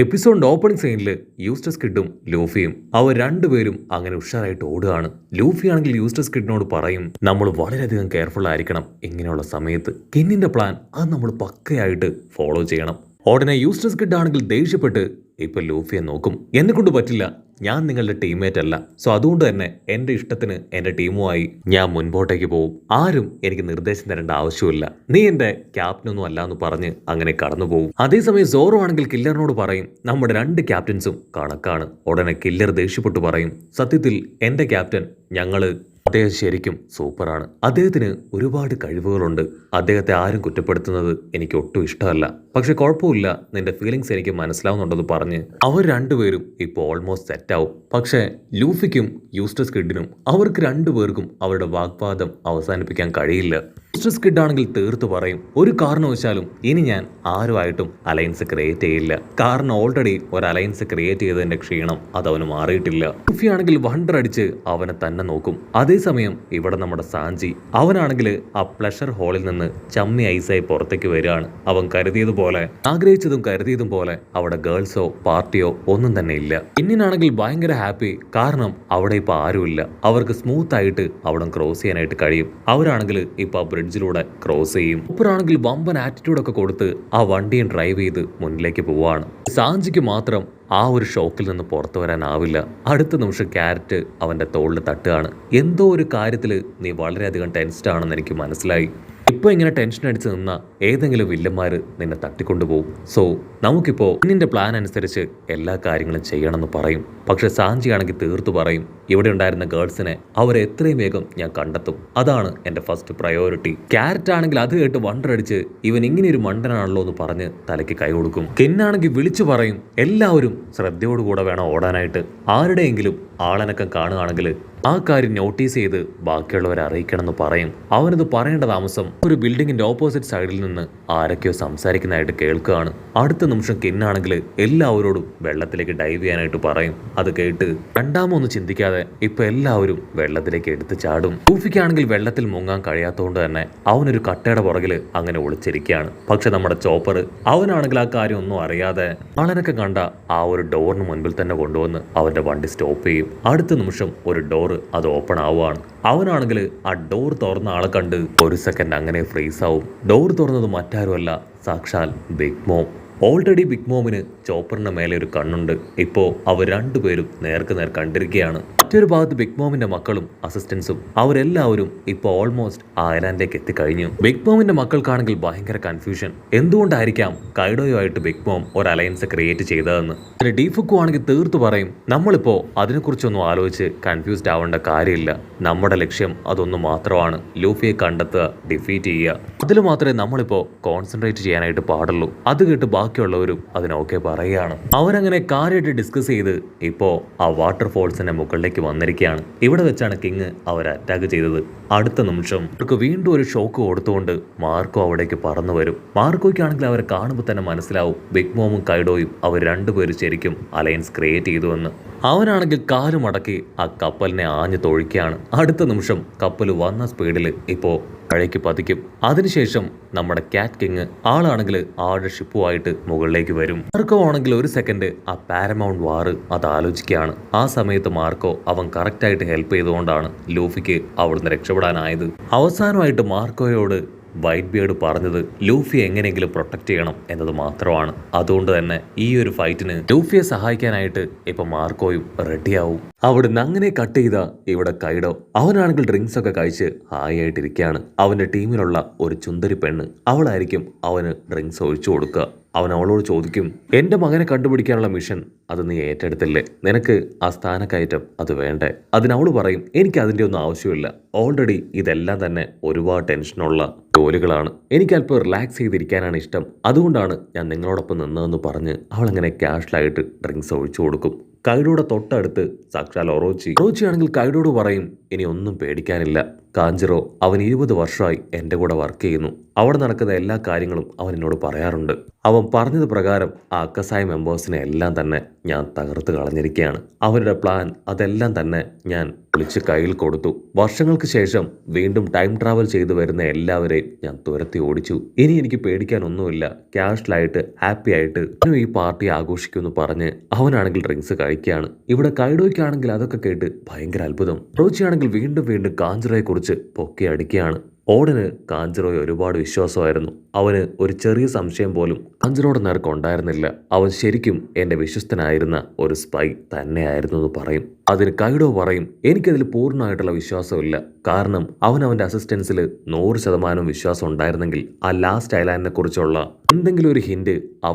എപ്പിസോഡിന്റെ opening സീനിൽ യൂസ്റ്റസ് കിഡും ലൂഫിയും അവർ രണ്ടുപേരും അങ്ങനെ ഉഷാറായിട്ട് ഓടുകയാണ്. ലൂഫി ആണെങ്കിൽ യൂസ്റ്റസ് കിഡിനോട് പറയും, നമ്മൾ വളരെയധികം കെയർഫുൾ ആയിരിക്കണം, ഇങ്ങനെയുള്ള സമയത്ത് കിന്നിന്റെ പ്ലാൻ അത് നമ്മൾ പക്കയായിട്ട് ഫോളോ ചെയ്യണം. ഉടനെ യൂസ്റ്റസ് കിഡ് ആണെങ്കിൽ ദേഷ്യപ്പെട്ട് ഇപ്പൊ ലൂഫിയെ നോക്കും. എന്നെ കൊണ്ട് പറ്റില്ല, ഞാൻ നിങ്ങളുടെ ടീംമേറ്റ് അല്ല, സോ അതുകൊണ്ട് തന്നെ എന്റെ ഇഷ്ടത്തിന് എന്റെ ടീമുമായി ഞാൻ മുൻപോട്ടേക്ക് പോകും, ആരും എനിക്ക് നിർദ്ദേശം തരേണ്ട ആവശ്യമില്ല, നീ എന്റെ ക്യാപ്റ്റനൊന്നും അല്ല എന്ന് പറഞ്ഞ് അങ്ങനെ കടന്നു പോകും. അതേസമയം സോറോ ആണെങ്കിൽ കില്ലറിനോട് പറയും, നമ്മുടെ രണ്ട് ക്യാപ്റ്റൻസും കണക്കാണ്. ഉടനെ കില്ലർ ദേഷ്യപ്പെട്ടു പറയും, സത്യത്തിൽ എന്റെ ക്യാപ്റ്റൻ ഞങ്ങള് അദ്ദേഹം ശരിക്കും സൂപ്പറാണ്, അദ്ദേഹത്തിന് ഒരുപാട് കഴിവുകളുണ്ട്, അദ്ദേഹത്തെ ആരും കുറ്റപ്പെടുത്തുന്നത് എനിക്ക് ഒട്ടും ഇഷ്ടമല്ല, പക്ഷെ കുഴപ്പമില്ല, നിന്റെ ഫീലിങ്സ് എനിക്ക് മനസ്സിലാവുന്നുണ്ടെന്ന് പറഞ്ഞ് അവർ രണ്ടുപേരും ഇപ്പോൾ ഓൾമോസ്റ്റ് സെറ്റാവും. പക്ഷേ ലൂഫിക്കും യൂസ്റ്റസ് കിഡിനും അവർക്ക് രണ്ടുപേർക്കും അവരുടെ വാഗ്വാദം അവസാനിപ്പിക്കാൻ കഴിയില്ല. യൂസ്റ്റസ് കിഡ് ആണെങ്കിൽ തീർത്തു പറയും, ഒരു കാരണവശാലും ഇനി ഞാൻ ആരുമായിട്ടും അലയൻസ് ക്രിയേറ്റ് ചെയ്യില്ല, കാരണം ഓൾറെഡി ഒരു അലയൻസ് ക്രിയേറ്റ് ചെയ്തതിന്റെ ക്ഷീണം അത് അവന് മാറിയിട്ടില്ല. ലൂഫി ആണെങ്കിൽ വണ്ടർ അടിച്ച് അവനെ തന്നെ നോക്കും. അതേസമയം ഇവിടെ നമ്മുടെ സാഞ്ചി അവനാണെങ്കിൽ ആ പ്ലഷർ ഹാളിൽ നിന്ന് ചമ്മി ഐസായി പുറത്തേക്ക് വരികയാണ്. അവൻ കരുതിയതുപോലെ ആഗ്രഹിച്ചതും കരുതിയതും പോലെ അവിടെ ഗേൾസോ പാർട്ടിയോ ഒന്നും തന്നെ ഇല്ല. പിന്നിനാണെങ്കിൽ ഭയങ്കര ഹാപ്പി, കാരണം അവിടെ ഇപ്പൊ ആരുമില്ല, അവർക്ക് സ്മൂത്ത് ആയിട്ട് അവിടെ ക്രോസ് ചെയ്യാനായിട്ട് കഴിയും. അവരാണെങ്കിൽ ഇപ്പൊ ആ ബ്രിഡ്ജിലൂടെ ക്രോസ് ചെയ്യും. ഉപ്പറാണെങ്കിൽ വമ്പൻ ആറ്റിറ്റ്യൂഡൊക്കെ കൊടുത്ത് ആ വണ്ടിയും ഡ്രൈവ് ചെയ്ത് മുന്നിലേക്ക് പോവാണ്. സാഞ്ചിക്ക് മാത്രം ആ ഒരു ഷോക്കിൽ നിന്ന് പുറത്തു വരാനാവില്ല. അടുത്ത നിമിഷം ക്യാരറ്റ് അവന്റെ തോളിൽ തട്ടുകയാണ്. എന്തോ ഒരു കാര്യത്തിൽ നീ വളരെയധികം ടെൻസ്ഡ് ആണെന്ന് എനിക്ക് മനസ്സിലായി, ഇപ്പൊ ഇങ്ങനെ ടെൻഷൻ അടിച്ച് നിന്ന ഏതെങ്കിലും വില്ലന്മാര് നിന്നെ തട്ടിക്കൊണ്ടുപോകും, സോ നമുക്കിപ്പോ നിന്റെ പ്ലാൻ അനുസരിച്ച് എല്ലാ കാര്യങ്ങളും ചെയ്യണമെന്ന് പറയും. പക്ഷെ സാഞ്ചി ആണെങ്കിൽ തീർത്തു പറയും, ഇവിടെ ഉണ്ടായിരുന്ന ഗേൾസിനെ അവരെ എത്രയും വേഗം ഞാൻ കണ്ടെത്തും, അതാണ് എന്റെ ഫസ്റ്റ് പ്രയോറിറ്റി. ക്യാരറ്റ് ആണെങ്കിൽ അത് കേട്ട് വണ്ടർ അടിച്ച് ഇവൻ ഇങ്ങനെ ഒരു മണ്ടനാണല്ലോ എന്ന് പറഞ്ഞ് തലയ്ക്ക് കൈ കൊടുക്കും. കെന്നാണെങ്കിൽ വിളിച്ചു പറയും, എല്ലാവരും ശ്രദ്ധയോടുകൂടെ വേണം ഓടാനായിട്ട്, ആരുടെയെങ്കിലും ആളനക്കം കാണുകയാണെങ്കിൽ ആ കാര്യം നോട്ടീസ് ചെയ്ത് ബാക്കിയുള്ളവരെ അറിയിക്കണം എന്ന് പറയും. അവനത് പറയേണ്ട താമസം ഒരു ബിൽഡിങ്ങിന്റെ ഓപ്പോസിറ്റ് സൈഡിൽ നിന്ന് ആരൊക്കെയോ സംസാരിക്കുന്നതായിട്ട് കേൾക്കുകയാണ്. അടുത്ത നിമിഷം കിന്നാണെങ്കിൽ എല്ലാവരോടും വെള്ളത്തിലേക്ക് ഡൈവ് ചെയ്യാനായിട്ട് പറയും. അത് കേട്ട് രണ്ടാമൊന്നും ചിന്തിക്കാതെ ഇപ്പൊ എല്ലാവരും വെള്ളത്തിലേക്ക് എടുത്ത് ചാടും. ലൂഫിക്കാണെങ്കിൽ വെള്ളത്തിൽ മുങ്ങാൻ കഴിയാത്തതുകൊണ്ട് തന്നെ അവനൊരു കട്ടയുടെ പുറകിൽ അങ്ങനെ ഒളിച്ചിരിക്കുകയാണ്. പക്ഷെ നമ്മുടെ ചോപ്പർ അവനാണെങ്കിൽ ആ കാര്യം ഒന്നും അറിയാതെ ആളനൊക്കെ കണ്ട ആ ഒരു ഡോറിന് മുൻപിൽ തന്നെ കൊണ്ടുവന്ന് അവന്റെ വണ്ടി സ്റ്റോപ്പ് ചെയ്യും. അടുത്ത നിമിഷം ഒരു ഡോർ അത് ഓപ്പൺ ആവുകയാണ്. അവനാണെങ്കിൽ ആ ഡോർ തുറന്ന ആളെ കണ്ട് ഒരു സെക്കൻഡ് അങ്ങനെ ഫ്രീസ് ആവും. ഡോർ തുറന്നത് മറ്റാരുമല്ല, സാക്ഷാൽ ബിഗ് മോം. ഓൾറെഡി ബിഗ് മോമിന് ചോപ്പറിന്റെ മേലെ ഒരു കണ്ണുണ്ട്. ഇപ്പോ അവർ രണ്ടുപേരും നേർക്ക് നേർ കണ്ടിരിക്കുകയാണ്. മറ്റൊരു ഭാഗത്ത് ബിഗ് മോമിന്റെ മക്കളും അസിസ്റ്റൻസും അവരെല്ലാവരും ഇപ്പൊ ഓൾമോസ്റ്റ് ആ ഐലാൻഡിലേക്ക് എത്തിക്കഴിഞ്ഞു. ബിഗ് മോമിന്റെ മക്കൾക്കാണെങ്കിൽ ഭയങ്കര കൺഫ്യൂഷൻ, എന്തുകൊണ്ടായിരിക്കാം കൈഡോയുമായിട്ട് ബിഗ് മോം ഒരു അലയൻസ് ക്രിയേറ്റ് ചെയ്തതെന്ന്. ഡീഫുക്കു ആണെങ്കിൽ തീർത്തു പറയും, നമ്മളിപ്പോ അതിനെക്കുറിച്ചൊന്നും ആലോചിച്ച് കൺഫ്യൂസ്ഡ് ആവേണ്ട കാര്യമില്ല, നമ്മുടെ ലക്ഷ്യം അതൊന്നു മാത്രമാണ്, ലൂഫിയെ കണ്ടെത്തുക, ഡിഫീറ്റ് ചെയ്യുക, അതിൽ മാത്രമേ നമ്മളിപ്പോ കോൺസെൻട്രേറ്റ് ചെയ്യാനായിട്ട് പാടുള്ളൂ. അത് കേട്ട് ബാക്കിയുള്ളവരും അതിനൊക്കെ പറയുകയാണ്. അവരങ്ങനെ കാര്യമായിട്ട് ഡിസ്കസ് ചെയ്ത് ഇപ്പോ ആ വാട്ടർഫോൾസിന്റെ മുകളിലേക്ക് വന്നിരിക്കുകയാണ്. ഇവിടെ വെച്ചാണ് കിങ് അവരെ അറ്റാക്ക് ചെയ്തത്. അടുത്ത നിമിഷം അവർക്ക് വീണ്ടും ഒരു ഷോക്ക് കൊടുത്തുകൊണ്ട് മാർക്കോ അവിടേക്ക് പറന്നു വരും. മാർക്കോയ്ക്കാണെങ്കിൽ അവരെ കാണുമ്പോൾ തന്നെ മനസ്സിലാവും ബിഗ് മോമും കൈഡോയും അവർ രണ്ടുപേരും ശരിക്കും അലയൻസ് ക്രിയേറ്റ് ചെയ്തുവെന്ന്. അവനാണെങ്കിൽ കാലുമടക്കി ആ കപ്പലിനെ ആഞ്ഞു തൊഴിക്കുകയാണ്. അടുത്ത നിമിഷം കപ്പൽ വന്ന സ്പീഡിൽ ഇപ്പോ മഴയ്ക്ക് പതിക്കും. അതിനുശേഷം നമ്മുടെ കാറ്റ് കിങ് ആളാണെങ്കിൽ ആളുടെ ഷിപ്പുമായിട്ട് മുകളിലേക്ക് വരും. മാർക്കോ ആണെങ്കിൽ ഒരു സെക്കൻഡ് ആ പാരമൗണ്ട് വാറ് അത് ആലോചിക്കുകയാണ്. ആ സമയത്ത് മാർക്കോ അവൻ കറക്റ്റായിട്ട് ഹെൽപ്പ് ചെയ്തുകൊണ്ടാണ് ലൂഫിക്ക് അവിടുന്ന് രക്ഷപ്പെടാനായത്. അവസാനമായിട്ട് മാർക്കോയോട് വൈറ്റ് ബിയർഡ് പറഞ്ഞത് ലൂഫിയെ എങ്ങനെയെങ്കിലും പ്രൊട്ടക്ട് ചെയ്യണം എന്നത് മാത്രമാണ്. അതുകൊണ്ട് തന്നെ ഈ ഒരു ഫൈറ്റിന് ലൂഫിയെ സഹായിക്കാനായിട്ട് ഇപ്പൊ മാർക്കോയും റെഡിയാവും. അവിടുന്ന് അങ്ങനെ കട്ട് ചെയ്ത ഇവിടെ കൈഡോ അവനാണെങ്കിൽ ഡ്രിങ്ക്സ് ഒക്കെ കഴിച്ച് ഹായ് ആയിട്ടിരിക്കുകയാണ്. അവന്റെ ടീമിലുള്ള ഒരു ചുന്ദരി പെണ്ണ് അവളായിരിക്കും അവന് ഡ്രിങ്ക്സ് ഒഴിച്ചു കൊടുക്കുക. അവൻ അവളോട് ചോദിക്കും, എൻ്റെ മകനെ കണ്ടുപിടിക്കാനുള്ള മിഷൻ അത് നീ ഏറ്റെടുത്തില്ലേ, നിനക്ക് ആ സ്ഥാനക്കയറ്റം അത് വേണ്ടേ? അതിനവൾ പറയും, എനിക്ക് അതിൻ്റെ ഒന്നും ആവശ്യമില്ല, ഓൾറെഡി ഇതെല്ലാം തന്നെ ഒരുപാട് ടെൻഷനുള്ള ജോലികളാണ്, എനിക്ക് അല്പം റിലാക്സ് ചെയ്തിരിക്കാനാണ് ഇഷ്ടം, അതുകൊണ്ടാണ് ഞാൻ നിങ്ങളോടൊപ്പം നിന്നതെന്ന് പറഞ്ഞ് അവളങ്ങനെ ക്യാഷ്വലായിട്ട് ഡ്രിങ്ക്സ് ഒഴിച്ചു കൊടുക്കും. കൈഡോയുടെ തൊട്ടടുത്ത് സാക്ഷാൽ ഒറോച്ചി ആണെങ്കിൽ കൈഡോട് പറയും, ഇനി ഒന്നും പേടിക്കാനില്ല, കാഞ്ചിറോ അവൻ 20 വർഷമായി എൻ്റെ കൂടെ വർക്ക് ചെയ്യുന്നു, അവിടെ നടക്കുന്ന എല്ലാ കാര്യങ്ങളും അവൻ എന്നോട് പറയാറുണ്ട്. അവൻ പറഞ്ഞത് പ്രകാരം ആ അക്കസായ മെമ്പേഴ്സിനെ എല്ലാം തന്നെ ഞാൻ തകർത്ത് കളഞ്ഞിരിക്കുകയാണ്. അവരുടെ പ്ലാൻ അതെല്ലാം തന്നെ ഞാൻ പൊളിച്ച് കയ്യിൽ കൊടുത്തു. വർഷങ്ങൾക്ക് ശേഷം വീണ്ടും ടൈം ട്രാവൽ ചെയ്തു വരുന്ന എല്ലാവരെയും ഞാൻ തുരത്തി ഓടിച്ചു. ഇനി എനിക്ക് പേടിക്കാനൊന്നുമില്ല. ക്യാഷ്വലായിട്ട് ഹാപ്പി ആയിട്ട് ഈ പാർട്ടി ആഘോഷിക്കുമെന്ന് പറഞ്ഞ് അവനാണെങ്കിൽ ഡ്രിങ്ക്സ് കഴിക്കുകയാണ്. ഇവിടെ കൈഡോയ്ക്കാണെങ്കിൽ അതൊക്കെ കേട്ട് ഭയങ്കര അത്ഭുതം. റോച്ചിയാണെങ്കിൽ വീണ്ടും വീണ്ടും കാഞ്ചറയെ കുറിച്ച് പൊക്കി അടിക്കുകയാണ്. ഓടന് കാഞ്ചറോയെ ഒരുപാട് വിശ്വാസമായിരുന്നു. അവന് ഒരു ചെറിയ സംശയം പോലും കാഞ്ചറോയുടെ നേർക്ക് ഉണ്ടായിരുന്നില്ല. അവൻ ശരിക്കും എൻ്റെ വിശ്വസ്തനായിരുന്ന ഒരു സ്പൈ തന്നെയായിരുന്നു എന്ന് പറയും. അതിന് കൈഡോ പറയും, എനിക്കതിൽ പൂർണ്ണമായിട്ടുള്ള വിശ്വാസമില്ല. കാരണം അവൻ്റെ അസിസ്റ്റൻസിൽ 100% വിശ്വാസം ഉണ്ടായിരുന്നെങ്കിൽ ആ ലാസ്റ്റ് ഐലാൻഡിനെ കുറിച്ചുള്ള എന്തെങ്കിലും ഒരു ഹിന്റ്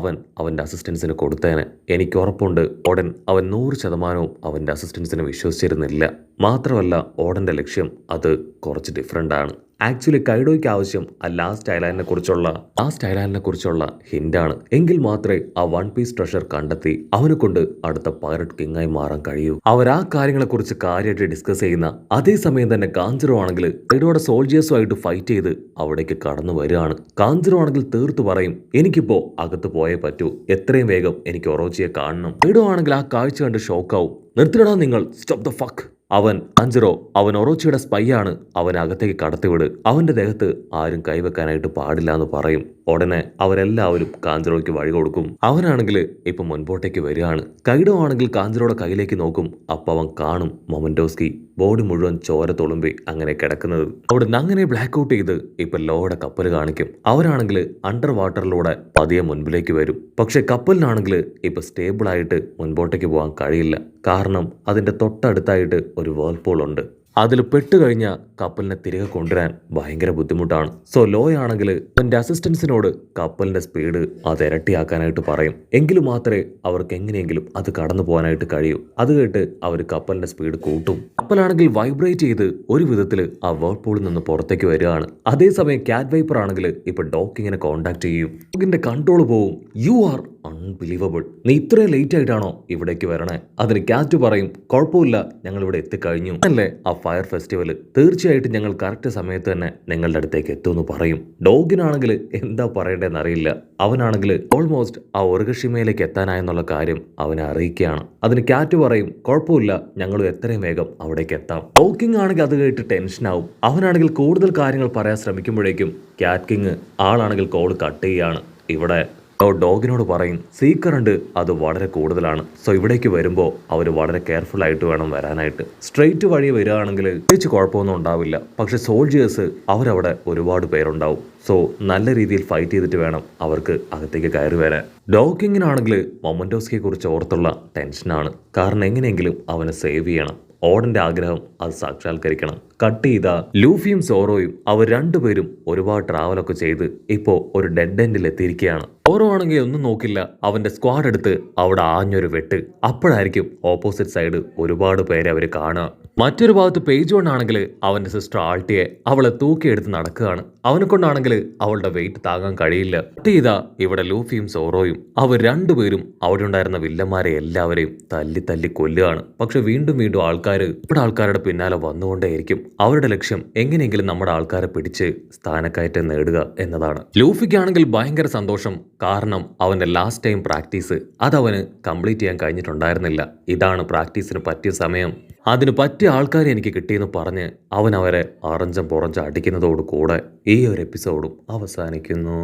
അവൻ്റെ അസിസ്റ്റൻസിന് കൊടുത്തേനെ. എനിക്ക് ഉറപ്പുണ്ട് അവൻ 100% അവൻ്റെ അസിസ്റ്റൻസിനെ വിശ്വസിച്ചിരുന്നില്ല. മാത്രമല്ല ഓടൻ്റെ ലക്ഷ്യം അത് കുറച്ച് ഡിഫറെൻ്റ് ആണ്. ആക്ച്വലി കൈഡോയ്ക്ക് ആവശ്യം ആ ലാസ്റ്റ് ഐലാൻഡിനെ കുറിച്ചുള്ള ഹിന്റാണ്. എങ്കിൽ മാത്രമേ ആ വൺ പീസ് ട്രഷർ കണ്ടെത്തി അവനെ കൊണ്ട് അടുത്ത പൈററ്റ് കിങ്ങായി മാറാൻ കഴിയൂ. അവർ ആ കാര്യങ്ങളെക്കുറിച്ച് കാര്യമായിട്ട് ഡിസ്കസ് ചെയ്യുന്ന അതേസമയം തന്നെ കാഞ്ചറോ ആണെങ്കിൽ കൈഡോയുടെ സോൾജിയേഴ്സുമായിട്ട് ഫൈറ്റ് ചെയ്ത് അവിടേക്ക് കടന്നു വരികയാണ്. കാഞ്ചറോ ആണെങ്കിൽ തീർത്തു പറയും, എനിക്കിപ്പോ അകത്ത് പോയേ പറ്റൂ, എത്രയും വേഗം എനിക്ക് ഒറോച്ചിയെ കാണണം. കൈഡോ ആണെങ്കിൽ ആ കാഴ്ച കണ്ട് ഷോക്കാവും. നിർത്തിടാ നിങ്ങൾ, സ്റ്റോപ്പ് ദ ഫക്ക്. അവൻ ഒറോച്ചിയുടെ സ്പൈ ആണ്, അവൻ അകത്തേക്ക് കടത്തിവിട്, അവന്റെ ദേഹത്ത് ആരും കൈവെക്കാനായിട്ട് പാടില്ല എന്ന് പറയും. ഉടനെ അവരെല്ലാവരും കാഞ്ചറോയ്ക്ക് വഴി കൊടുക്കും. അവനാണെങ്കിൽ ഇപ്പൊ മുൻപോട്ടേക്ക് വരികയാണ്. കൈഡോ ആണെങ്കിൽ കാഞ്ചറോയുടെ കയ്യിലേക്ക് നോക്കും. അപ്പൊ അവൻ കാണും മൊമന്റോസ്കി ബോഡി മുഴുവൻ ചോര തുളുമ്പി അങ്ങനെ കിടക്കുന്നത്. അവിടുന്ന് അങ്ങനെ ബ്ലാക്ക് ഔട്ട് ചെയ്ത് ഇപ്പൊ ലോയുടെ കപ്പൽ കാണിക്കും. അവരാണെങ്കിൽ അണ്ടർ വാട്ടറിലൂടെ പതിയെ മുൻപിലേക്ക് വരും. പക്ഷെ കപ്പലിനാണെങ്കിൽ ഇപ്പൊ സ്റ്റേബിൾ ആയിട്ട് മുൻപോട്ടേക്ക് പോകാൻ കഴിയില്ല. കാരണം അതിന്റെ തൊട്ടടുത്തായിട്ട് ഒരു വേൾപൂൾ ഉണ്ട്. അതിൽ പെട്ടുകഴിഞ്ഞാൽ കപ്പലിനെ തിരികെ കൊണ്ടുവരാൻ ഭയങ്കര ബുദ്ധിമുട്ടാണ്. സോ ലോയാണെങ്കിൽ തന്റെ അസിസ്റ്റൻസിനോട് കപ്പലിന്റെ സ്പീഡ് അത് ഇരട്ടിയാക്കാനായിട്ട് പറയും. എങ്കിലും മാത്രമേ അവർക്ക് എങ്ങനെയെങ്കിലും അത് കടന്നു പോകാനായിട്ട് കഴിയൂ. അത് കേട്ട് അവർ കപ്പലിന്റെ സ്പീഡ് കൂട്ടും. കപ്പലാണെങ്കിൽ വൈബ്രേറ്റ് ചെയ്ത് ഒരു വിധത്തിൽ ആ വേൾപൂളിൽ നിന്ന് പുറത്തേക്ക് വരികയാണ്. അതേസമയം ക്യാറ്റ് വൈപ്പർ ആണെങ്കിൽ ഇപ്പൊ ഡോക്കിങ്ങിനെ കോണ്ടാക്ട് ചെയ്യും. ഡോഗിന്റെ കൺട്രോൾ പോവും. യു ആർ അൺബിലീവബിൾ, നീ ഇത്രയും ലേറ്റ് ആയിട്ടാണോ ഇവിടേക്ക് വരണേ? അതിന് ക്യാറ്റ് പറയും, കുഴപ്പമില്ല, ഞങ്ങൾ ഇവിടെ എത്തിക്കഴിഞ്ഞു അല്ലേ ആ ഫയർ ഫെസ്റ്റിവൽ, തീർച്ചയായിട്ടും ഞങ്ങൾ കറക്റ്റ് സമയത്ത് തന്നെ നിങ്ങളുടെ അടുത്തേക്ക് എത്തുമെന്ന് പറയും. ഡോഗിനാണെങ്കിൽ എന്താ പറയേണ്ടതെന്ന് അറിയില്ല. അവനാണെങ്കിൽ ഓൾമോസ്റ്റ് ആ ഒറുകഷിമയിലേക്ക് എത്താനായെന്നുള്ള കാര്യം അവനെ അറിയിക്കുകയാണ്. അതിന് ക്യാറ്റ് പറയും, കുഴപ്പമില്ല, ഞങ്ങൾ എത്രയും വേഗം അവിടേക്ക് എത്താം. ഡോക്കിങ് ആണെങ്കിൽ അത് കേട്ട് ടെൻഷനാവും. അവനാണെങ്കിൽ കൂടുതൽ കാര്യങ്ങൾ പറയാൻ ശ്രമിക്കുമ്പോഴേക്കും ക്യാറ്റ് കിങ് ആളാണെങ്കിൽ കോൾ കട്ട് ചെയ്യാണ്. ഇവിടെ ഡോഗിനോട് പറയും, സീ കറണ്ട് അത് വളരെ കൂടുതലാണ്. സോ ഇവിടേക്ക് വരുമ്പോൾ അവർ വളരെ കെയർഫുൾ ആയിട്ട് വേണം വരാനായിട്ട്. സ്ട്രെയിറ്റ് വഴി വരികയാണെങ്കിൽ തിരിച്ച് കുഴപ്പമൊന്നും ഉണ്ടാവില്ല. പക്ഷെ സോൾജിയേഴ്സ് അവരവിടെ ഒരുപാട് പേരുണ്ടാവും. സോ നല്ല രീതിയിൽ ഫൈറ്റ് ചെയ്തിട്ട് വേണം അവർക്ക് അകത്തേക്ക് കയറി വരാൻ. ഡോക്കിങ്ങിനാണെങ്കിൽ മൊമന്റോസ്കിയെ കുറിച്ച് ഓർത്തുള്ള ടെൻഷനാണ്. കാരണം എങ്ങനെയെങ്കിലും അവനെ സേവ് ചെയ്യണം. ഓടന്റെ ആഗ്രഹം അത് സാക്ഷാത്കരിക്കണം. കട്ട് ചെയ്ത ലൂഫിയും സോറോയും അവർ രണ്ടുപേരും ഒരുപാട് ട്രാവലൊക്കെ ചെയ്ത് ഇപ്പോ ഒരു ഡെഡ് എൻഡിൽ എത്തിയിരിക്കുകയാണ്. സോറോ ആണെങ്കിൽ ഒന്നും നോക്കില്ല, അവന്റെ സ്ക്വാഡ് എടുത്ത് അവിടെ ആഞ്ഞൊരു വെട്ട്. അപ്പോഴായിരിക്കും ഓപ്പോസിറ്റ് സൈഡ് ഒരുപാട് പേരെ അവർ കാണുക. മറ്റൊരു ഭാഗത്ത് പേജ് വൺ ആണെങ്കിൽ അവന്റെ സിസ്റ്റർ ആൾട്ടിയെ അവളെ തൂക്കിയെടുത്ത് നടക്കുകയാണ്. അവനെ കൊണ്ടാണെങ്കിൽ അവളുടെ വെയിറ്റ് താങ്ങാൻ കഴിയില്ല. കട്ട് ചെയ്ത ഇവിടെ ലൂഫിയും സോറോയും അവർ രണ്ടുപേരും അവിടെ ഉണ്ടായിരുന്ന വില്ലന്മാരെ എല്ലാവരെയും തല്ലി തല്ലി കൊല്ലുകയാണ്. പക്ഷെ വീണ്ടും വീണ്ടും ആൾക്കാരുടെ പിന്നാലെ വന്നുകൊണ്ടേയിരിക്കും. അവരുടെ ലക്ഷ്യം എങ്ങനെയെങ്കിലും നമ്മുടെ ആൾക്കാരെ പിടിച്ച് സ്ഥാനക്കയറ്റം നേടുക എന്നതാണ്. ലൂഫിക്കാണെങ്കിൽ ഭയങ്കര സന്തോഷം. കാരണം അവന്റെ ലാസ്റ്റ് ടൈം പ്രാക്ടീസ് അതവന് കംപ്ലീറ്റ് ചെയ്യാൻ കഴിഞ്ഞിട്ടുണ്ടായിരുന്നില്ല. ഇതാണ് പ്രാക്ടീസിന് പറ്റിയ സമയം, അതിന് പറ്റിയ ആൾക്കാരെ എനിക്ക് കിട്ടിയെന്ന് പറഞ്ഞ് അവരെ അറഞ്ചം പുറഞ്ചം അടിക്കുന്നതോടുകൂടെ ഈ ഒരു എപ്പിസോഡും അവസാനിക്കുന്നു.